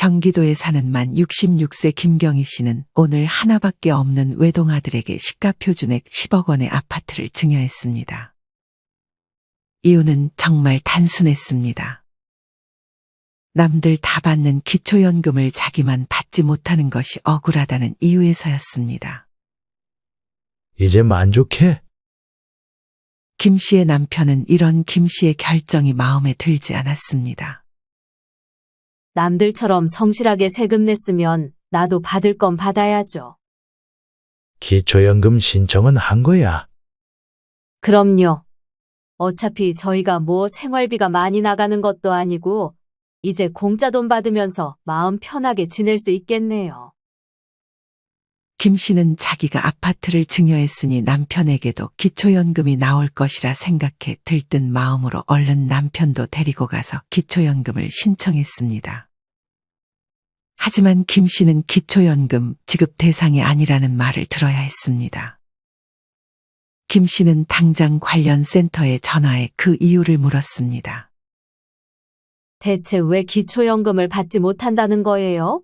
경기도에 사는 만 66세 김경희 씨는 오늘 하나밖에 없는 외동아들에게 시가표 준액 10억 원의 아파트를 증여했습니다. 이유는 정말 단순했습니다. 남들 다 받는 기초연금을 자기만 받지 못하는 것이 억울하다는 이유에서였습니다. 이제 만족해? 김 씨의 남편은 이런 김 씨의 결정이 마음에 들지 않았습니다. 남들처럼 성실하게 세금 냈으면 나도 받을 건 받아야죠. 기초연금 신청은 한 거야. 그럼요. 어차피 저희가 뭐 생활비가 많이 나가는 것도 아니고 이제 공짜 돈 받으면서 마음 편하게 지낼 수 있겠네요. 김 씨는 자기가 아파트를 증여했으니 남편에게도 기초연금이 나올 것이라 생각해 들뜬 마음으로 얼른 남편도 데리고 가서 기초연금을 신청했습니다. 하지만 김 씨는 기초연금 지급 대상이 아니라는 말을 들어야 했습니다. 김 씨는 당장 관련 센터에 전화해 그 이유를 물었습니다. 대체 왜 기초연금을 받지 못한다는 거예요?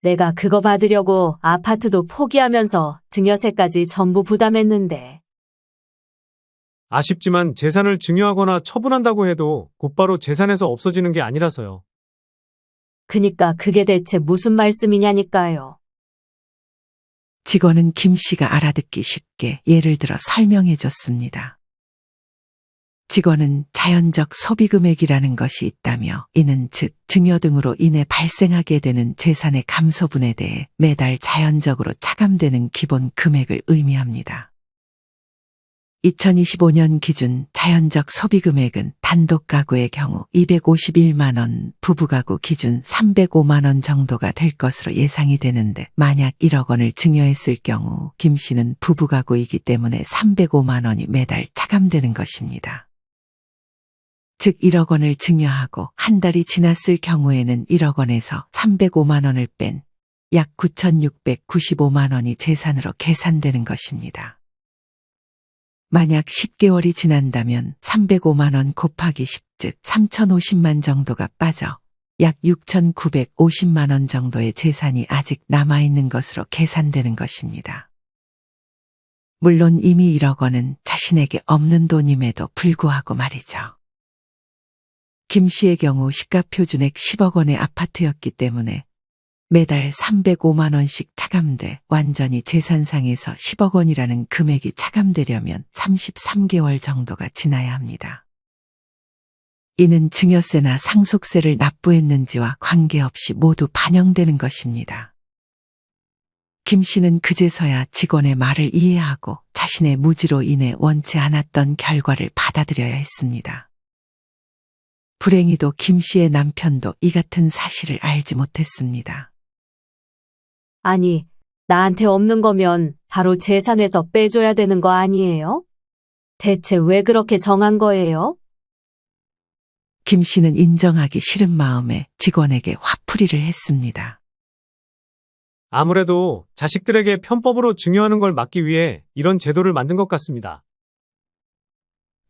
내가 그거 받으려고 아파트도 포기하면서 증여세까지 전부 부담했는데. 아쉽지만 재산을 증여하거나 처분한다고 해도 곧바로 재산에서 없어지는 게 아니라서요. 그니까 그게 대체 무슨 말씀이냐니까요. 직원은 김 씨가 알아듣기 쉽게 예를 들어 설명해 줬습니다. 직원은 자연적 소비 금액이라는 것이 있다며 이는 즉 증여 등으로 인해 발생하게 되는 재산의 감소분에 대해 매달 자연적으로 차감되는 기본 금액을 의미합니다. 2025년 기준 자연적 소비 금액은 단독 가구의 경우 251만 원, 부부 가구 기준 305만 원 정도가 될 것으로 예상이 되는데 만약 1억 원을 증여했을 경우 김 씨는 부부 가구이기 때문에 305만 원이 매달 차감되는 것입니다. 즉 1억 원을 증여하고 한 달이 지났을 경우에는 1억 원에서 305만 원을 뺀 약 9,695만 원이 재산으로 계산되는 것입니다. 만약 10개월이 지난다면 305만 원 곱하기 10, 즉 3,050만 정도가 빠져 약 6,950만 원 정도의 재산이 아직 남아있는 것으로 계산되는 것입니다. 물론 이미 1억 원은 자신에게 없는 돈임에도 불구하고 말이죠. 김 씨의 경우 시가표 준액 10억 원의 아파트였기 때문에 매달 305만 원씩 차감돼 완전히 재산상에서 10억 원이라는 금액이 차감되려면 33개월 정도가 지나야 합니다. 이는 증여세나 상속세를 납부했는지와 관계없이 모두 반영되는 것입니다. 김 씨는 그제서야 직원의 말을 이해하고 자신의 무지로 인해 원치 않았던 결과를 받아들여야 했습니다. 불행히도 김 씨의 남편도 이 같은 사실을 알지 못했습니다. 아니, 나한테 없는 거면 바로 재산에서 빼줘야 되는 거 아니에요? 대체 왜 그렇게 정한 거예요? 김 씨는 인정하기 싫은 마음에 직원에게 화풀이를 했습니다. 아무래도 자식들에게 편법으로 증여하는 걸 막기 위해 이런 제도를 만든 것 같습니다.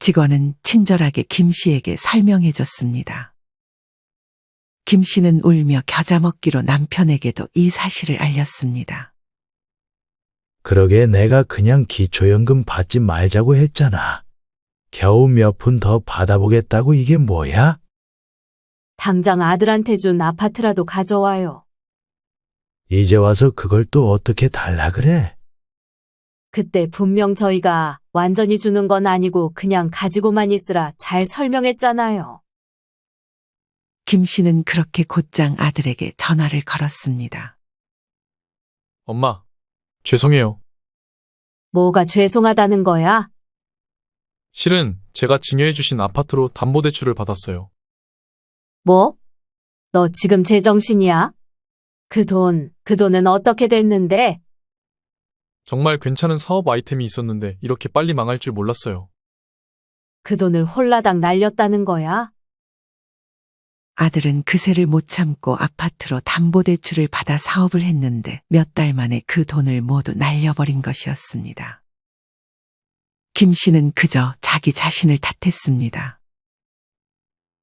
직원은 친절하게 김 씨에게 설명해 줬습니다. 김 씨는 울며 겨자 먹기로 남편에게도 이 사실을 알렸습니다. 그러게 내가 그냥 기초연금 받지 말자고 했잖아. 겨우 몇 푼 더 받아보겠다고 이게 뭐야? 당장 아들한테 준 아파트라도 가져와요. 이제 와서 그걸 또 어떻게 달라 그래? 그때 분명 저희가 완전히 주는 건 아니고 그냥 가지고만 있으라 잘 설명했잖아요. 김 씨는 그렇게 곧장 아들에게 전화를 걸었습니다. 엄마, 죄송해요. 뭐가 죄송하다는 거야? 실은 제가 증여해주신 아파트로 담보대출을 받았어요. 뭐? 너 지금 제정신이야? 그 돈은 어떻게 됐는데? 정말 괜찮은 사업 아이템이 있었는데 이렇게 빨리 망할 줄 몰랐어요. 그 돈을 홀라당 날렸다는 거야? 아들은 그새를 못 참고 아파트로 담보대출을 받아 사업을 했는데 몇 달 만에 그 돈을 모두 날려버린 것이었습니다. 김 씨는 그저 자기 자신을 탓했습니다.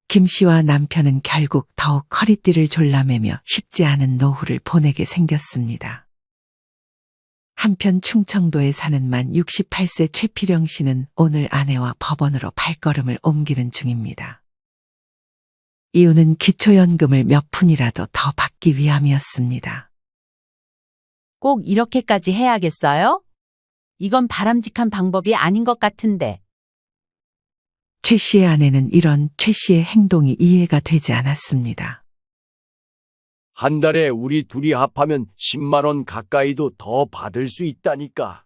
김 씨와 남편은 결국 더욱 허리띠를 졸라매며 쉽지 않은 노후를 보내게 생겼습니다. 한편 충청도에 사는 만 68세 최필영 씨는 오늘 아내와 법원으로 발걸음을 옮기는 중입니다. 이유는 기초연금을 몇 푼이라도 더 받기 위함이었습니다. 꼭 이렇게까지 해야겠어요? 이건 바람직한 방법이 아닌 것 같은데. 최 씨의 아내는 이런 최 씨의 행동이 이해가 되지 않았습니다. 한 달에 우리 둘이 합하면 10만 원 가까이도 더 받을 수 있다니까.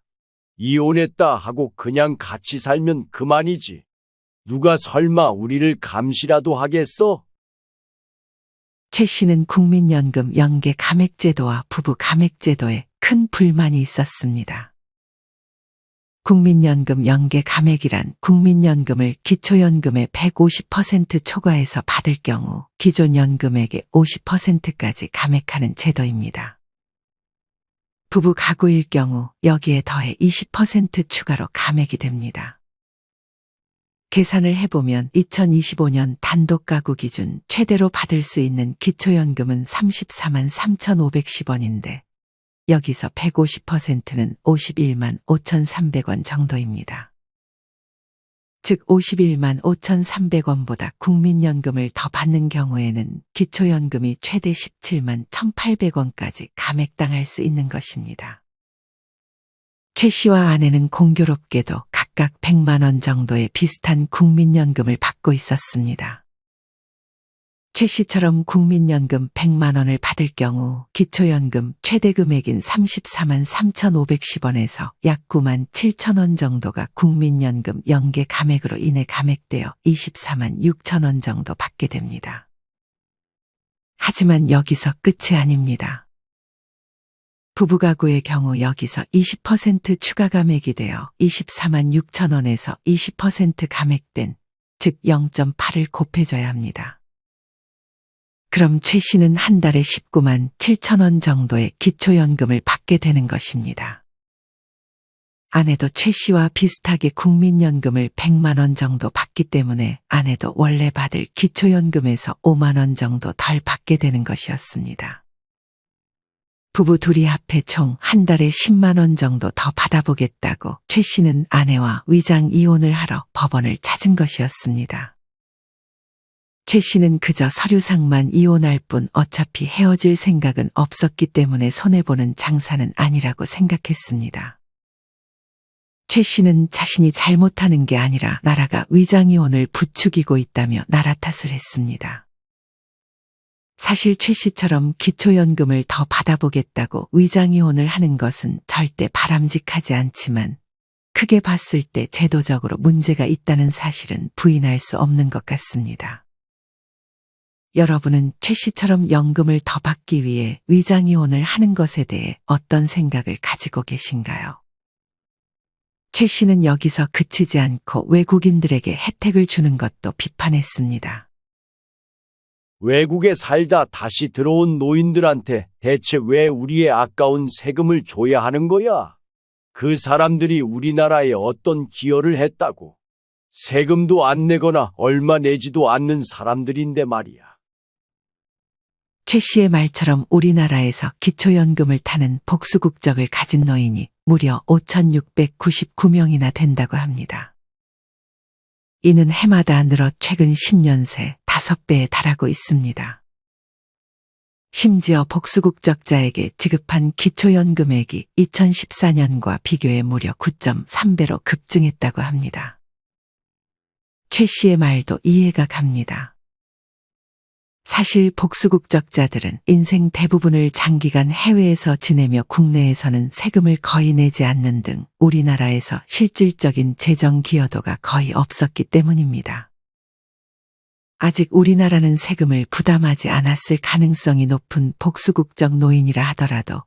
이혼했다 하고 그냥 같이 살면 그만이지. 누가 설마 우리를 감시라도 하겠어? 최 씨는 국민연금 연계 감액제도와 부부 감액제도에 큰 불만이 있었습니다. 국민연금 연계 감액이란 국민연금을 기초연금의 150% 초과해서 받을 경우 기존 연금액의 50%까지 감액하는 제도입니다. 부부 가구일 경우 여기에 더해 20% 추가로 감액이 됩니다. 계산을 해보면 2025년 단독 가구 기준 최대로 받을 수 있는 기초연금은 34만 3,510원인데 여기서 150%는 51만 5,300원 정도입니다. 즉 51만 5,300원보다 국민연금을 더 받는 경우에는 기초연금이 최대 17만 1,800원까지 감액당할 수 있는 것입니다. 최 씨와 아내는 공교롭게도 각각 100만 원 정도의 비슷한 국민연금을 받고 있었습니다. 최 씨처럼 국민연금 100만 원을 받을 경우 기초연금 최대 금액인 34만 3,510원에서 약 9만 7천 원 정도가 국민연금 연계 감액으로 인해 감액되어 24만 6천 원 정도 받게 됩니다. 하지만 여기서 끝이 아닙니다. 부부가구의 경우 여기서 20% 추가 감액이 되어 24만 6천 원에서 20% 감액된, 즉 0.8을 곱해줘야 합니다. 그럼 최 씨는 한 달에 19만 7천 원 정도의 기초연금을 받게 되는 것입니다. 아내도 최 씨와 비슷하게 국민연금을 100만 원 정도 받기 때문에 아내도 원래 받을 기초연금에서 5만 원 정도 덜 받게 되는 것이었습니다. 부부 둘이 합해 총 한 달에 10만 원 정도 더 받아보겠다고 최 씨는 아내와 위장 이혼을 하러 법원을 찾은 것이었습니다. 최 씨는 그저 서류상만 이혼할 뿐 어차피 헤어질 생각은 없었기 때문에 손해보는 장사는 아니라고 생각했습니다. 최 씨는 자신이 잘못하는 게 아니라 나라가 위장이혼을 부추기고 있다며 나라 탓을 했습니다. 사실 최 씨처럼 기초연금을 더 받아보겠다고 위장이혼을 하는 것은 절대 바람직하지 않지만 크게 봤을 때 제도적으로 문제가 있다는 사실은 부인할 수 없는 것 같습니다. 여러분은 최 씨처럼 연금을 더 받기 위해 위장이혼을 하는 것에 대해 어떤 생각을 가지고 계신가요? 최 씨는 여기서 그치지 않고 외국인들에게 혜택을 주는 것도 비판했습니다. 외국에 살다 다시 들어온 노인들한테 대체 왜 우리의 아까운 세금을 줘야 하는 거야? 그 사람들이 우리나라에 어떤 기여를 했다고? 세금도 안 내거나 얼마 내지도 않는 사람들인데 말이야. 최 씨의 말처럼 우리나라에서 기초연금을 타는 복수국적을 가진 노인이 무려 5,699명이나 된다고 합니다. 이는 해마다 늘어 최근 10년 새 5배에 달하고 있습니다. 심지어 복수국적자에게 지급한 기초연금액이 2014년과 비교해 무려 9.3배로 급증했다고 합니다. 최 씨의 말도 이해가 갑니다. 사실 복수국적자들은 인생 대부분을 장기간 해외에서 지내며 국내에서는 세금을 거의 내지 않는 등 우리나라에서 실질적인 재정 기여도가 거의 없었기 때문입니다. 아직 우리나라는 세금을 부담하지 않았을 가능성이 높은 복수국적 노인이라 하더라도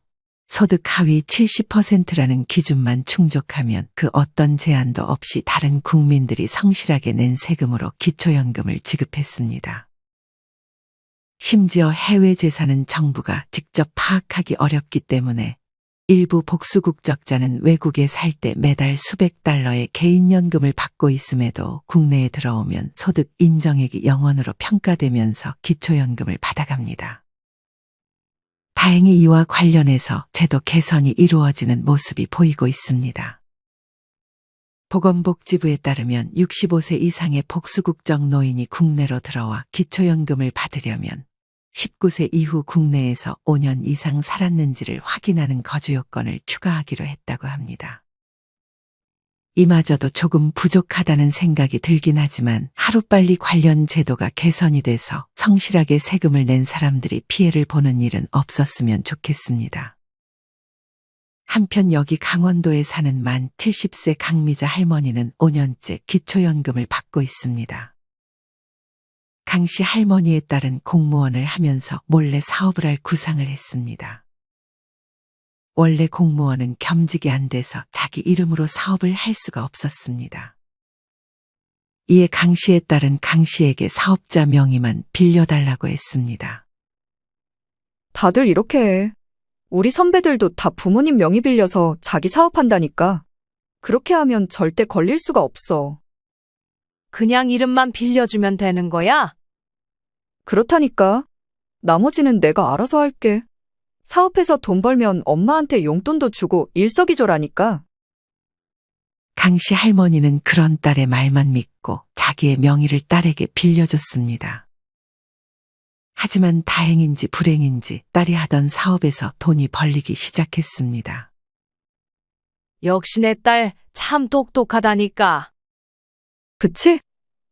소득 하위 70%라는 기준만 충족하면 그 어떤 제한도 없이 다른 국민들이 성실하게 낸 세금으로 기초연금을 지급했습니다. 심지어 해외 재산은 정부가 직접 파악하기 어렵기 때문에 일부 복수 국적자는 외국에 살 때 매달 수백 달러의 개인연금을 받고 있음에도 국내에 들어오면 소득 인정액이 0원으로 평가되면서 기초연금을 받아갑니다. 다행히 이와 관련해서 제도 개선이 이루어지는 모습이 보이고 있습니다. 보건복지부에 따르면 65세 이상의 복수국적 노인이 국내로 들어와 기초연금을 받으려면 19세 이후 국내에서 5년 이상 살았는지를 확인하는 거주 요건을 추가하기로 했다고 합니다. 이마저도 조금 부족하다는 생각이 들긴 하지만 하루빨리 관련 제도가 개선이 돼서 성실하게 세금을 낸 사람들이 피해를 보는 일은 없었으면 좋겠습니다. 한편 여기 강원도에 사는 만 70세 강미자 할머니는 5년째 기초연금을 받고 있습니다. 강 씨 할머니에 따른 공무원을 하면서 몰래 사업을 할 구상을 했습니다. 원래 공무원은 겸직이 안 돼서 자기 이름으로 사업을 할 수가 없었습니다. 이에 강 씨에 따른 강 씨에게 사업자 명의만 빌려달라고 했습니다. 다들 이렇게 해. 우리 선배들도 다 부모님 명의 빌려서 자기 사업한다니까. 그렇게 하면 절대 걸릴 수가 없어. 그냥 이름만 빌려주면 되는 거야? 그렇다니까. 나머지는 내가 알아서 할게. 사업해서 돈 벌면 엄마한테 용돈도 주고 일석이조라니까. 강 씨 할머니는 그런 딸의 말만 믿고 자기의 명의를 딸에게 빌려줬습니다. 하지만 다행인지 불행인지 딸이 하던 사업에서 돈이 벌리기 시작했습니다. 역시 내 딸 참 똑똑하다니까. 그치?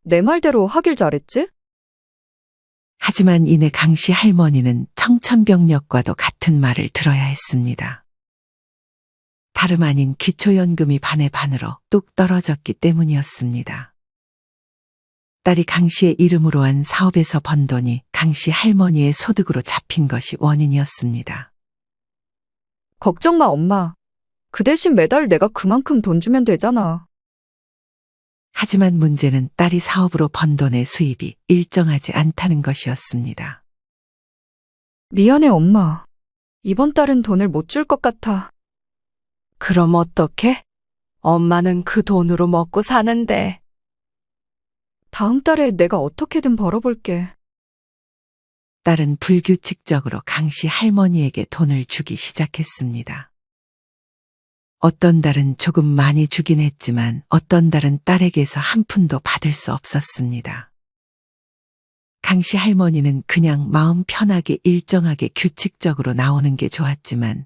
내 말대로 하길 잘했지? 하지만 이내 강 씨 할머니는 청천벽력과도 같은 말을 들어야 했습니다. 다름 아닌 기초연금이 반의 반으로 뚝 떨어졌기 때문이었습니다. 딸이 강 씨의 이름으로 한 사업에서 번 돈이 강 씨 할머니의 소득으로 잡힌 것이 원인이었습니다. 걱정 마, 엄마. 그 대신 매달 내가 그만큼 돈 주면 되잖아. 하지만 문제는 딸이 사업으로 번 돈의 수입이 일정하지 않다는 것이었습니다. 미안해, 엄마. 이번 달은 돈을 못 줄 것 같아. 그럼 어떡해? 엄마는 그 돈으로 먹고 사는데. 다음 달에 내가 어떻게든 벌어볼게. 딸은 불규칙적으로 강 씨 할머니에게 돈을 주기 시작했습니다. 어떤 달은 조금 많이 주긴 했지만 어떤 달은 딸에게서 한 푼도 받을 수 없었습니다. 강 씨 할머니는 그냥 마음 편하게 일정하게 규칙적으로 나오는 게 좋았지만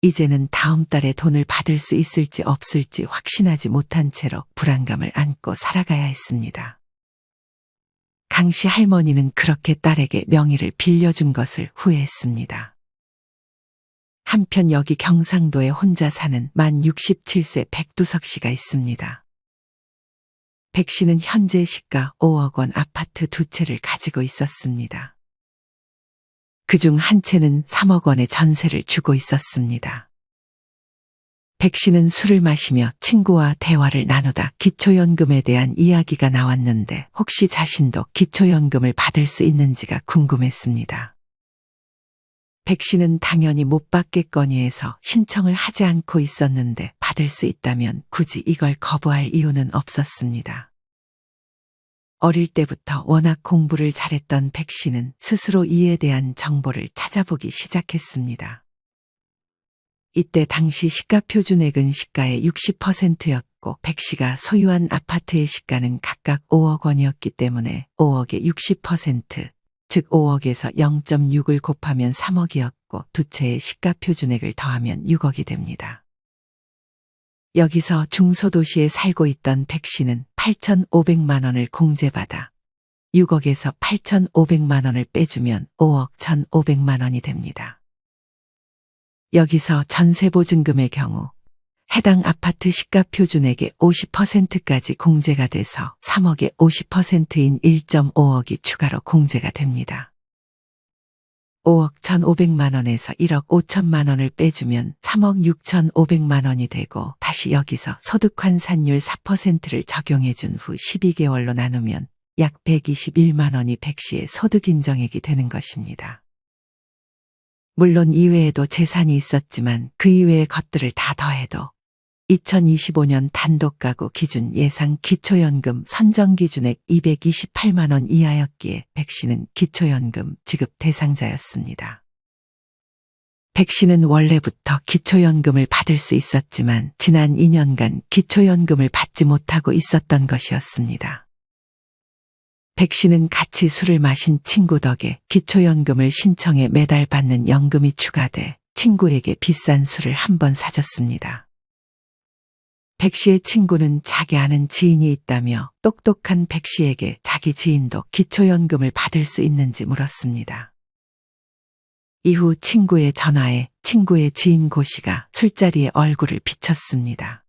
이제는 다음 달에 돈을 받을 수 있을지 없을지 확신하지 못한 채로 불안감을 안고 살아가야 했습니다. 강 씨 할머니는 그렇게 딸에게 명의를 빌려준 것을 후회했습니다. 한편 여기 경상도에 혼자 사는 만 67세 백두석 씨가 있습니다. 백 씨는 현재 시가 5억 원 아파트 2채를 가지고 있었습니다. 그중 한 채는 3억 원의 전세를 주고 있었습니다. 백 씨는 술을 마시며 친구와 대화를 나누다 기초연금에 대한 이야기가 나왔는데 혹시 자신도 기초연금을 받을 수 있는지가 궁금했습니다. 백 씨는 당연히 못 받겠거니 해서 신청을 하지 않고 있었는데 받을 수 있다면 굳이 이걸 거부할 이유는 없었습니다. 어릴 때부터 워낙 공부를 잘했던 백 씨는 스스로 이에 대한 정보를 찾아보기 시작했습니다. 이때 당시 시가 표준액은 시가의 60%였고 백 씨가 소유한 아파트의 시가는 각각 5억 원이었기 때문에 5억의 60%, 즉 5억에서 0.6을 곱하면 3억이었고 두 채의 시가 표준액을 더하면 6억이 됩니다. 여기서 중소도시에 살고 있던 백 씨는 8,500만 원을 공제받아 6억에서 8,500만 원을 빼주면 5억 1,500만 원이 됩니다. 여기서 전세보증금의 경우 해당 아파트 시가 표준액의 50%까지 공제가 돼서 3억의 50%인 1.5억이 추가로 공제가 됩니다. 5억 1,500만 원에서 1억 5천만 원을 빼주면 3억 6,500만 원이 되고 다시 여기서 소득환산율 4%를 적용해준 후 12개월로 나누면 약 121만 원이 백 씨의 소득인정액이 되는 것입니다. 물론 이외에도 재산이 있었지만 그 이외의 것들을 다 더해도 2025년 단독가구 기준 예상 기초연금 선정 기준액 228만 원 이하였기에 백 씨는 기초연금 지급 대상자였습니다. 백 씨는 원래부터 기초연금을 받을 수 있었지만 지난 2년간 기초연금을 받지 못하고 있었던 것이었습니다. 백 씨는 같이 술을 마신 친구 덕에 기초연금을 신청해 매달 받는 연금이 추가돼 친구에게 비싼 술을 한 번 사줬습니다. 백 씨의 친구는 자기 아는 지인이 있다며 똑똑한 백 씨에게 자기 지인도 기초연금을 받을 수 있는지 물었습니다. 이후 친구의 전화에 친구의 지인 고 씨가 술자리에 얼굴을 비쳤습니다.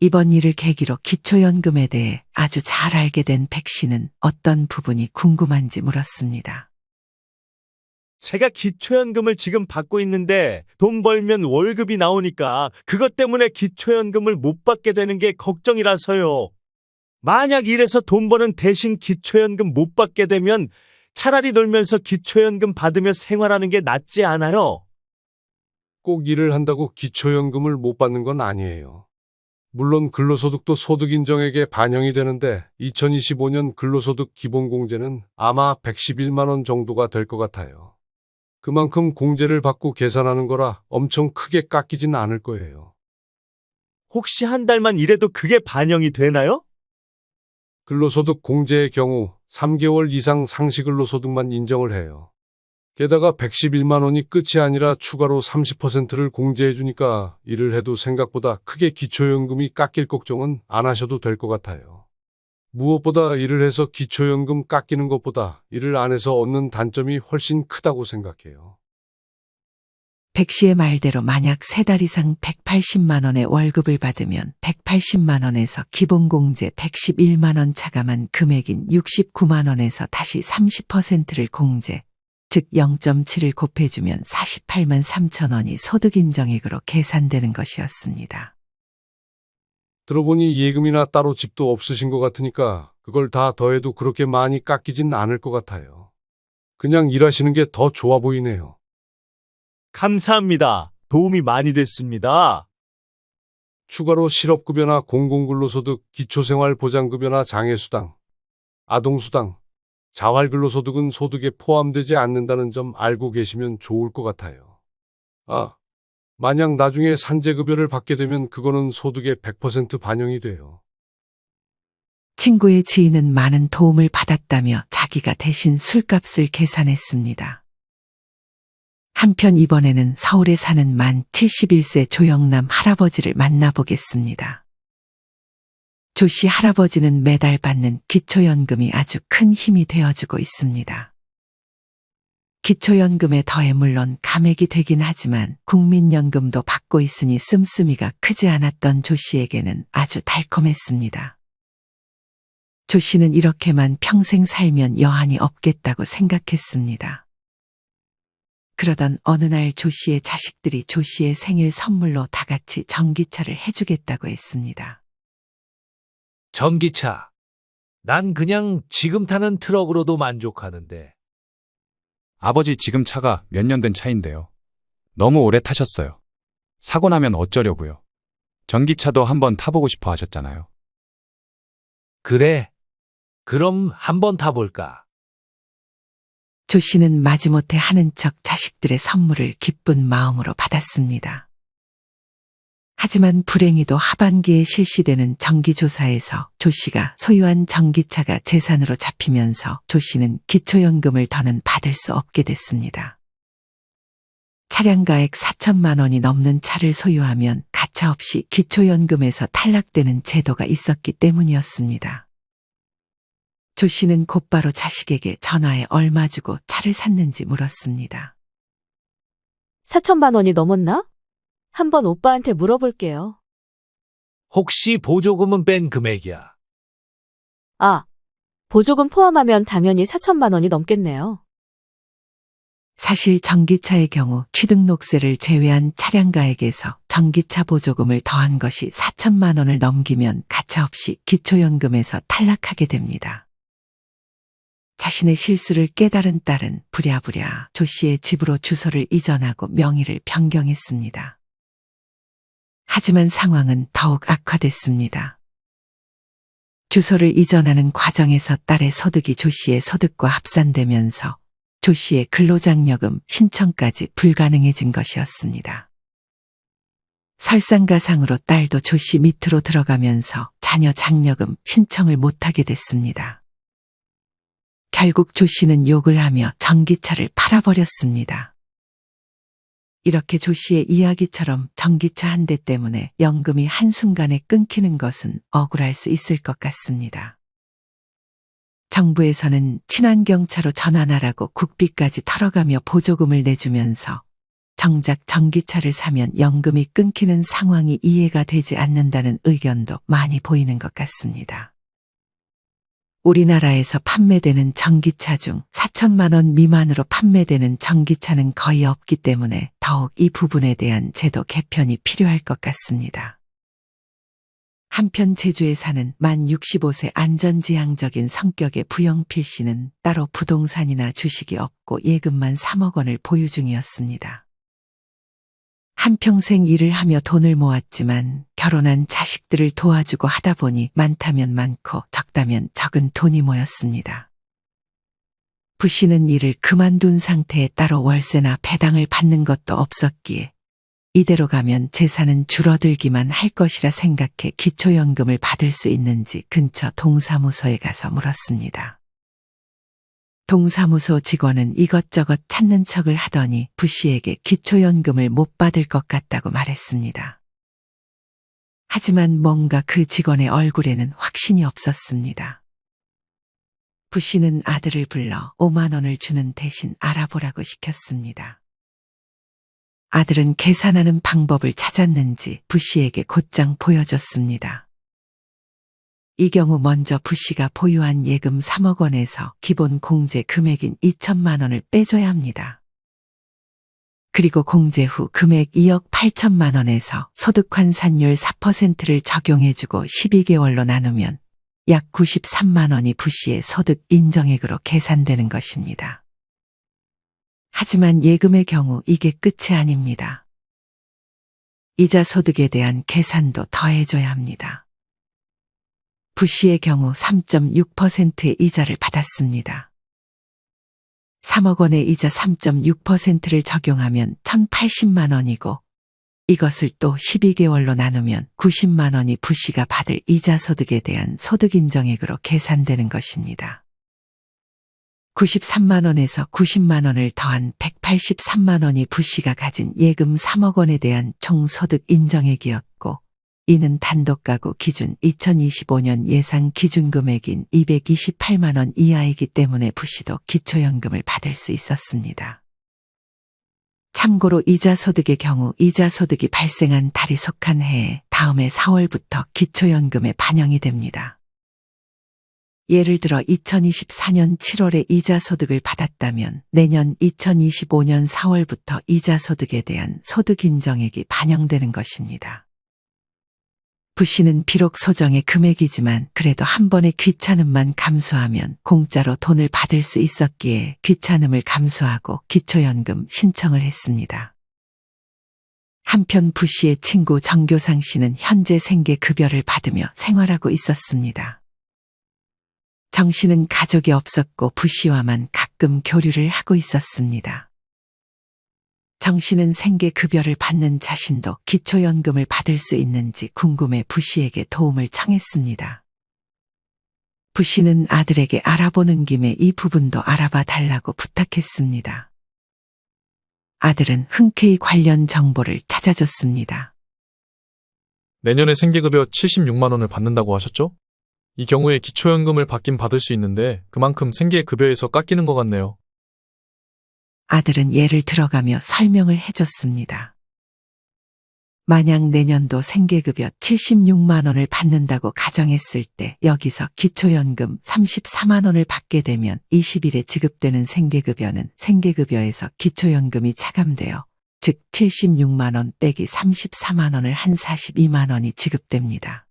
이번 일을 계기로 기초연금에 대해 아주 잘 알게 된 백 씨는 어떤 부분이 궁금한지 물었습니다. 제가 기초연금을 지금 받고 있는데 돈 벌면 월급이 나오니까 그것 때문에 기초연금을 못 받게 되는 게 걱정이라서요. 만약 이래서 돈 버는 대신 기초연금 못 받게 되면 차라리 놀면서 기초연금 받으며 생활하는 게 낫지 않아요? 꼭 일을 한다고 기초연금을 못 받는 건 아니에요. 물론 근로소득도 소득인정액에 반영이 되는데 2025년 근로소득 기본공제는 아마 111만 원 정도가 될 것 같아요. 그만큼 공제를 받고 계산하는 거라 엄청 크게 깎이진 않을 거예요. 혹시 한 달만 일해도 그게 반영이 되나요? 근로소득 공제의 경우 3개월 이상 상시근로소득만 인정을 해요. 게다가 111만 원이 끝이 아니라 추가로 30%를 공제해 주니까 일을 해도 생각보다 크게 기초연금이 깎일 걱정은 안 하셔도 될 것 같아요. 무엇보다 일을 해서 기초연금 깎이는 것보다 일을 안 해서 얻는 단점이 훨씬 크다고 생각해요. 백 씨의 말대로 만약 3달 이상 180만 원의 월급을 받으면 180만 원에서 기본공제 111만 원 차감한 금액인 69만 원에서 다시 30%를 공제, 즉 0.7을 곱해주면 48만 3천 원이 소득인정액으로 계산되는 것이었습니다. 들어보니 예금이나 따로 집도 없으신 것 같으니까 그걸 다 더해도 그렇게 많이 깎이진 않을 것 같아요. 그냥 일하시는 게 더 좋아 보이네요. 감사합니다. 도움이 많이 됐습니다. 추가로 실업급여나 공공근로소득, 기초생활보장급여나 장애수당, 아동수당, 자활근로소득은 소득에 포함되지 않는다는 점 알고 계시면 좋을 것 같아요. 만약 나중에 산재급여를 받게 되면 그거는 소득의 100% 반영이 돼요. 친구의 지인은 많은 도움을 받았다며 자기가 대신 술값을 계산했습니다. 한편 이번에는 서울에 사는 만 71세 조영남 할아버지를 만나보겠습니다. 조 씨 할아버지는 매달 받는 기초연금이 아주 큰 힘이 되어주고 있습니다. 기초연금에 더해 물론 감액이 되긴 하지만 국민연금도 받고 있으니 씀씀이가 크지 않았던 조 씨에게는 아주 달콤했습니다. 조 씨는 이렇게만 평생 살면 여한이 없겠다고 생각했습니다. 그러던 어느 날 조 씨의 자식들이 조 씨의 생일 선물로 다 같이 전기차를 해주겠다고 했습니다. 전기차. 난 그냥 지금 타는 트럭으로도 만족하는데. 아버지 지금 차가 몇 년 된 차인데요. 너무 오래 타셨어요. 사고 나면 어쩌려고요. 전기차도 한번 타보고 싶어 하셨잖아요. 그래. 그럼 한번 타볼까? 조 씨는 마지못해 하는 척 자식들의 선물을 기쁜 마음으로 받았습니다. 하지만 불행히도 하반기에 실시되는 정기조사에서 조 씨가 소유한 전기차가 재산으로 잡히면서 조 씨는 기초연금을 더는 받을 수 없게 됐습니다. 차량가액 4천만 원이 넘는 차를 소유하면 가차없이 기초연금에서 탈락되는 제도가 있었기 때문이었습니다. 조 씨는 곧바로 자식에게 전화해 얼마 주고 차를 샀는지 물었습니다. 4천만 원이 넘었나? 한번 오빠한테 물어볼게요. 혹시 보조금은 뺀 금액이야? 보조금 포함하면 당연히 4천만 원이 넘겠네요. 사실 전기차의 경우 취등록세를 제외한 차량가액에서 전기차 보조금을 더한 것이 4천만 원을 넘기면 가차없이 기초연금에서 탈락하게 됩니다. 자신의 실수를 깨달은 딸은 부랴부랴 조 씨의 집으로 주소를 이전하고 명의를 변경했습니다. 하지만 상황은 더욱 악화됐습니다. 주소를 이전하는 과정에서 딸의 소득이 조 씨의 소득과 합산되면서 조 씨의 근로장려금 신청까지 불가능해진 것이었습니다. 설상가상으로 딸도 조 씨 밑으로 들어가면서 자녀 장려금 신청을 못하게 됐습니다. 결국 조 씨는 욕을 하며 전기차를 팔아버렸습니다. 이렇게 조 씨의 이야기처럼 전기차 한 대 때문에 연금이 한순간에 끊기는 것은 억울할 수 있을 것 같습니다. 정부에서는 친환경차로 전환하라고 국비까지 털어가며 보조금을 내주면서 정작 전기차를 사면 연금이 끊기는 상황이 이해가 되지 않는다는 의견도 많이 보이는 것 같습니다. 우리나라에서 판매되는 전기차 중 4천만 원 미만으로 판매되는 전기차는 거의 없기 때문에 더욱 이 부분에 대한 제도 개편이 필요할 것 같습니다. 한편 제주에 사는 만 65세 안전지향적인 성격의 부영필 씨는 따로 부동산이나 주식이 없고 예금만 3억 원을 보유 중이었습니다. 한평생 일을 하며 돈을 모았지만 결혼한 자식들을 도와주고 하다 보니 많다면 많고 적다면 적은 돈이 모였습니다. 부 씨는 일을 그만둔 상태에 따로 월세나 배당을 받는 것도 없었기에 이대로 가면 재산은 줄어들기만 할 것이라 생각해 기초연금을 받을 수 있는지 근처 동사무소에 가서 물었습니다. 동사무소 직원은 이것저것 찾는 척을 하더니 부 씨에게 기초연금을 못 받을 것 같다고 말했습니다. 하지만 뭔가 그 직원의 얼굴에는 확신이 없었습니다. 부 씨는 아들을 불러 5만 원을 주는 대신 알아보라고 시켰습니다. 아들은 계산하는 방법을 찾았는지 부 씨에게 곧장 보여줬습니다. 이 경우 먼저 부 씨가 보유한 예금 3억 원에서 기본 공제 금액인 2천만 원을 빼줘야 합니다. 그리고 공제 후 금액 2억 8천만 원에서 소득환산율 4%를 적용해주고 12개월로 나누면 약 93만 원이 부 씨의 소득 인정액으로 계산되는 것입니다. 하지만 예금의 경우 이게 끝이 아닙니다. 이자 소득에 대한 계산도 더해줘야 합니다. 부 씨의 경우 3.6%의 이자를 받았습니다. 3억 원의 이자 3.6%를 적용하면 1,080만 원이고 이것을 또 12개월로 나누면 90만 원이 부 씨가 받을 이자 소득에 대한 소득 인정액으로 계산되는 것입니다. 93만 원에서 90만 원을 더한 183만 원이 부 씨가 가진 예금 3억 원에 대한 총 소득 인정액이었고 이는 단독가구 기준 2025년 예상 기준금액인 228만 원 이하이기 때문에 부 씨도 기초연금을 받을 수 있었습니다. 참고로 이자소득의 경우 이자소득이 발생한 달이 속한 해에 다음해 4월부터 기초연금에 반영이 됩니다. 예를 들어 2024년 7월에 이자소득을 받았다면 내년 2025년 4월부터 이자소득에 대한 소득인정액이 반영되는 것입니다. 부 씨는 비록 소정의 금액이지만 그래도 한 번의 귀찮음만 감수하면 공짜로 돈을 받을 수 있었기에 귀찮음을 감수하고 기초연금 신청을 했습니다. 한편 부 씨의 친구 정교상 씨는 현재 생계급여를 받으며 생활하고 있었습니다. 정 씨는 가족이 없었고 부 씨와만 가끔 교류를 하고 있었습니다. 정 씨는 생계급여를 받는 자신도 기초연금을 받을 수 있는지 궁금해 부 씨에게 도움을 청했습니다. 부 씨는 아들에게 알아보는 김에 이 부분도 알아봐 달라고 부탁했습니다. 아들은 흔쾌히 관련 정보를 찾아줬습니다. 내년에 생계급여 76만 원을 받는다고 하셨죠? 이 경우에 기초연금을 받긴 받을 수 있는데 그만큼 생계급여에서 깎이는 것 같네요. 아들은 예를 들어가며 설명을 해줬습니다. 만약 내년도 생계급여 76만 원을 받는다고 가정했을 때 여기서 기초연금 34만 원을 받게 되면 20일에 지급되는 생계급여는 생계급여에서 기초연금이 차감되어 즉 76만 원 빼기 34만 원을 한 42만 원이 지급됩니다.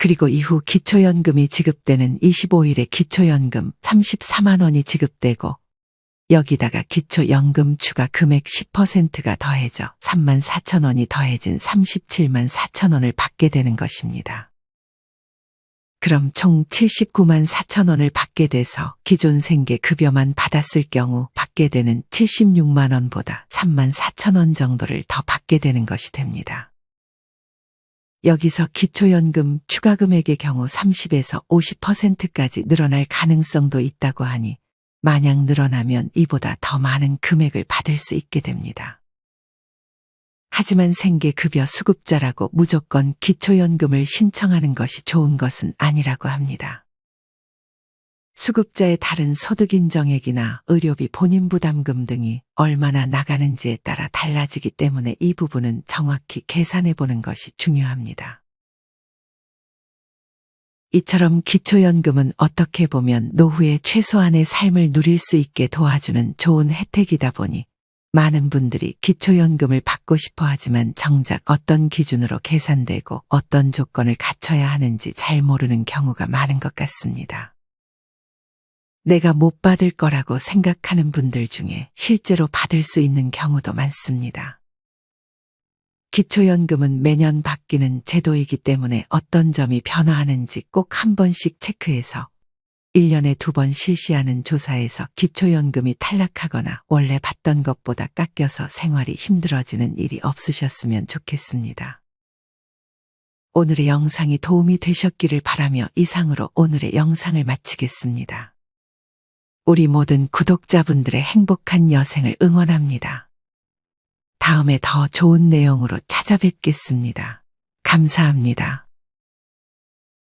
그리고 이후 기초연금이 지급되는 25일에 기초연금 34만 원이 지급되고 여기다가 기초연금 추가 금액 10%가 더해져 3만 4천 원이 더해진 37만 4천 원을 받게 되는 것입니다. 그럼 총 79만 4천 원을 받게 돼서 기존 생계 급여만 받았을 경우 받게 되는 76만 원보다 3만 4천 원 정도를 더 받게 되는 것이 됩니다. 여기서 기초연금 추가 금액의 경우 30에서 50%까지 늘어날 가능성도 있다고 하니 만약 늘어나면 이보다 더 많은 금액을 받을 수 있게 됩니다. 하지만 생계급여 수급자라고 무조건 기초연금을 신청하는 것이 좋은 것은 아니라고 합니다. 수급자의 다른 소득 인정액이나 의료비 본인 부담금 등이 얼마나 나가는지에 따라 달라지기 때문에 이 부분은 정확히 계산해 보는 것이 중요합니다. 이처럼 기초연금은 어떻게 보면 노후에 최소한의 삶을 누릴 수 있게 도와주는 좋은 혜택이다 보니 많은 분들이 기초연금을 받고 싶어 하지만 정작 어떤 기준으로 계산되고 어떤 조건을 갖춰야 하는지 잘 모르는 경우가 많은 것 같습니다. 내가 못 받을 거라고 생각하는 분들 중에 실제로 받을 수 있는 경우도 많습니다. 기초연금은 매년 바뀌는 제도이기 때문에 어떤 점이 변화하는지 꼭 한 번씩 체크해서 1년에 2번 실시하는 조사에서 기초연금이 탈락하거나 원래 받던 것보다 깎여서 생활이 힘들어지는 일이 없으셨으면 좋겠습니다. 오늘의 영상이 도움이 되셨기를 바라며 이상으로 오늘의 영상을 마치겠습니다. 우리 모든 구독자분들의 행복한 여생을 응원합니다. 다음에 더 좋은 내용으로 찾아뵙겠습니다. 감사합니다.